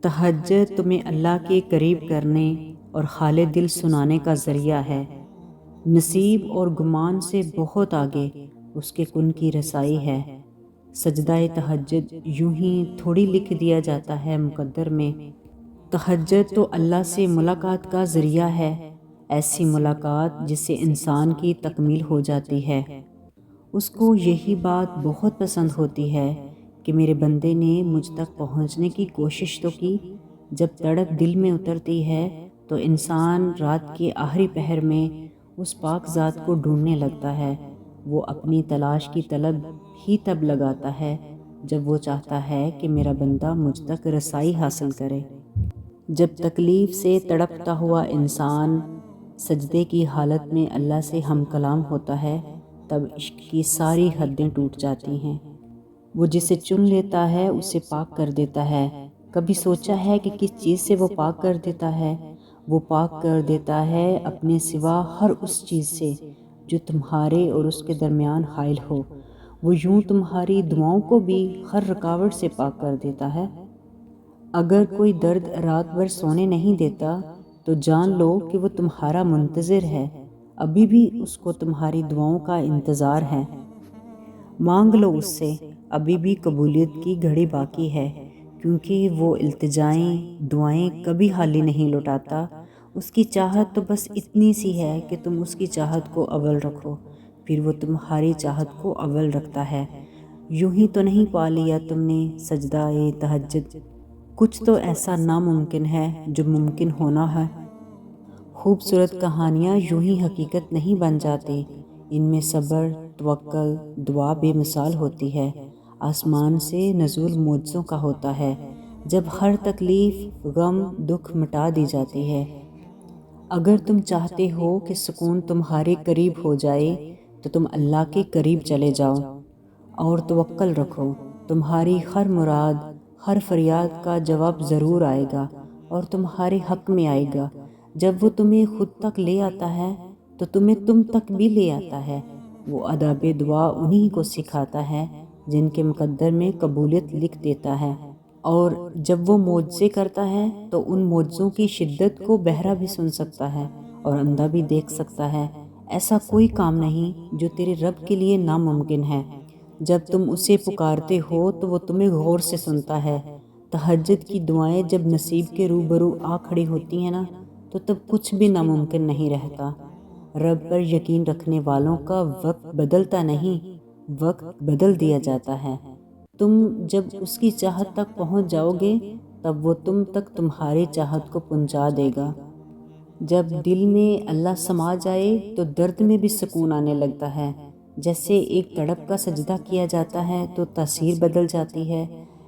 تہجد تمہیں اللہ کے قریب کرنے اور خالِ دل سنانے کا ذریعہ ہے۔ نصیب اور گمان سے بہت آگے اس کے کن کی رسائی ہے۔ سجدہ تہجد یوں ہی تھوڑی لکھ دیا جاتا ہے مقدر میں۔ تہجد تو اللہ سے ملاقات کا ذریعہ ہے، ایسی ملاقات جس سے انسان کی تکمیل ہو جاتی ہے۔ اس کو یہی بات بہت پسند ہوتی ہے کہ میرے بندے نے مجھ تک پہنچنے کی کوشش تو کی۔ جب تڑپ دل میں اترتی ہے تو انسان رات کے آخری پہر میں اس پاک ذات کو ڈھونڈنے لگتا ہے۔ وہ اپنی تلاش کی طلب ہی تب لگاتا ہے جب وہ چاہتا ہے کہ میرا بندہ مجھ تک رسائی حاصل کرے۔ جب تکلیف سے تڑپتا ہوا انسان سجدے کی حالت میں اللہ سے ہم کلام ہوتا ہے، تب عشق کی ساری حدیں ٹوٹ جاتی ہیں۔ وہ جسے چن لیتا ہے اسے پاک کر دیتا ہے۔ کبھی سوچا ہے کہ کس چیز سے وہ پاک کر دیتا ہے؟ وہ پاک کر دیتا ہے اپنے سوا ہر اس چیز سے جو تمہارے اور اس کے درمیان حائل ہو۔ وہ یوں تمہاری دعاؤں کو بھی ہر رکاوٹ سے پاک کر دیتا ہے۔ اگر کوئی درد رات بھر سونے نہیں دیتا تو جان لو کہ وہ تمہارا منتظر ہے، ابھی بھی اس کو تمہاری دعاؤں کا انتظار ہے۔ مانگ لو اس سے، ابھی بھی قبولیت کی گھڑی باقی ہے، کیونکہ وہ التجائیں دعائیں کبھی خالی نہیں لوٹاتا۔ اس کی چاہت تو بس اتنی سی ہے کہ تم اس کی چاہت کو اول رکھو، پھر وہ تمہاری چاہت کو اول رکھتا ہے۔ یوں ہی تو نہیں پا لیا تم نے سجدہ تہجد؟ کچھ تو ایسا ناممکن ہے جو ممکن ہونا ہے۔ خوبصورت کہانیاں یوں ہی حقیقت نہیں بن جاتی، ان میں صبر، توکل، دعا بے مثال ہوتی ہے۔ آسمان سے نزول معجزوں کا ہوتا ہے، جب ہر تکلیف، غم، دکھ مٹا دی جاتی ہے۔ اگر تم چاہتے ہو کہ سکون تمہارے قریب ہو جائے تو تم اللہ کے قریب چلے جاؤ اور توکل رکھو۔ تمہاری ہر مراد، ہر فریاد کا جواب ضرور آئے گا اور تمہارے حق میں آئے گا۔ جب وہ تمہیں خود تک لے آتا ہے تو تمہیں تم تک بھی لے آتا ہے۔ وہ آداب دعا انہی کو سکھاتا ہے جن کے مقدر میں قبولیت لکھ دیتا ہے، اور جب وہ معجزے کرتا ہے تو ان معجزوں کی شدت کو بہرا بھی سن سکتا ہے اور اندھا بھی دیکھ سکتا ہے۔ ایسا کوئی کام نہیں جو تیرے رب کے لیے ناممکن ہے۔ جب تم اسے پکارتے ہو تو وہ تمہیں غور سے سنتا ہے۔ تہجد کی دعائیں جب نصیب کے روبرو آ کھڑی ہوتی ہیں نا، تو تب کچھ بھی ناممکن نہیں رہتا۔ رب پر یقین رکھنے والوں کا وقت بدلتا نہیں، وقت بدل دیا جاتا ہے۔ تم جب اس کی چاہت تک پہنچ جاؤ گے تب وہ تم تک تمہاری چاہت کو پہنچا دے گا۔ جب دل میں اللہ سما جائے تو درد میں بھی سکون آنے لگتا ہے۔ جیسے ایک تڑپ کا سجدہ کیا جاتا ہے تو تاثیر بدل جاتی ہے،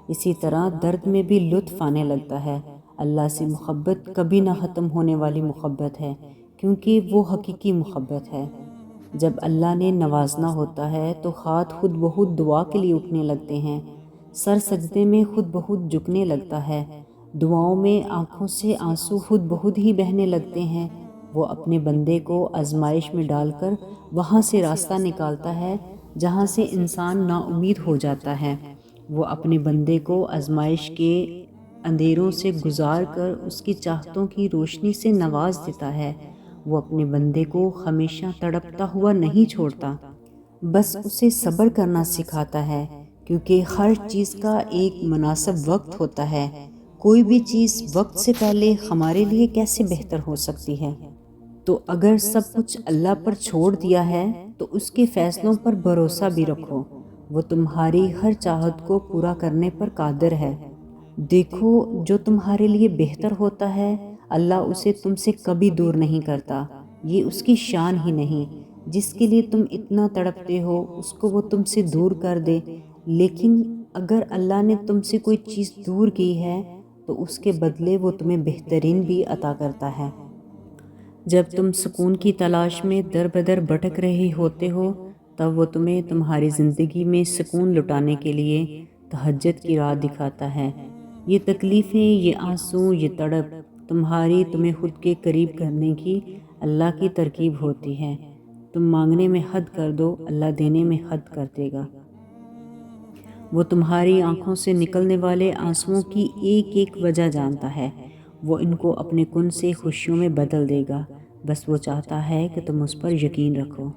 اسی طرح درد میں بھی لطف آنے لگتا ہے۔ اللہ سے محبت کبھی نہ ختم ہونے والی محبت ہے، کیونکہ وہ حقیقی محبت ہے۔ جب اللہ نے نوازنا ہوتا ہے تو ہاتھ خود بخود دعا کے لیے اٹھنے لگتے ہیں، سر سجدے میں خود بخود جھکنے لگتا ہے، دعاؤں میں آنکھوں سے آنسو خود بخود ہی بہنے لگتے ہیں۔ وہ اپنے بندے کو آزمائش میں ڈال کر وہاں سے راستہ نکالتا ہے جہاں سے انسان نا امید ہو جاتا ہے۔ وہ اپنے بندے کو آزمائش کے اندھیروں سے گزار کر اس کی چاہتوں کی روشنی سے نواز دیتا ہے۔ وہ اپنے بندے کو ہمیشہ تڑپتا ہوا نہیں چھوڑتا، بس اسے صبر کرنا سکھاتا ہے، کیونکہ ہر چیز کا ایک مناسب وقت ہوتا ہے۔ کوئی بھی چیز وقت سے پہلے ہمارے لیے کیسے بہتر ہو سکتی ہے؟ تو اگر سب کچھ اللہ پر چھوڑ دیا ہے تو اس کے فیصلوں پر بھروسہ بھی رکھو، وہ تمہاری ہر چاہت کو پورا کرنے پر قادر ہے۔ دیکھو، جو تمہارے لیے بہتر ہوتا ہے اللہ اسے تم سے کبھی دور نہیں کرتا، یہ اس کی شان ہی نہیں۔ جس کے لیے تم اتنا تڑپتے ہو اس کو وہ تم سے دور کر دے، لیکن اگر اللہ نے تم سے کوئی چیز دور کی ہے تو اس کے بدلے وہ تمہیں بہترین بھی عطا کرتا ہے۔ جب تم سکون کی تلاش میں در بدر بھٹک رہے ہوتے ہو تب وہ تمہیں تمہاری زندگی میں سکون لٹانے کے لیے تہجد کی راہ دکھاتا ہے۔ یہ تکلیفیں، یہ آنسو، یہ تڑپ تمہیں خود کے قریب کرنے کی اللہ کی ترکیب ہوتی ہے۔ تم مانگنے میں حد کر دو، اللہ دینے میں حد کر دے گا۔ وہ تمہاری آنکھوں سے نکلنے والے آنسوؤں کی ایک ایک وجہ جانتا ہے۔ وہ ان کو اپنے کن سے خوشیوں میں بدل دے گا، بس وہ چاہتا ہے کہ تم اس پر یقین رکھو۔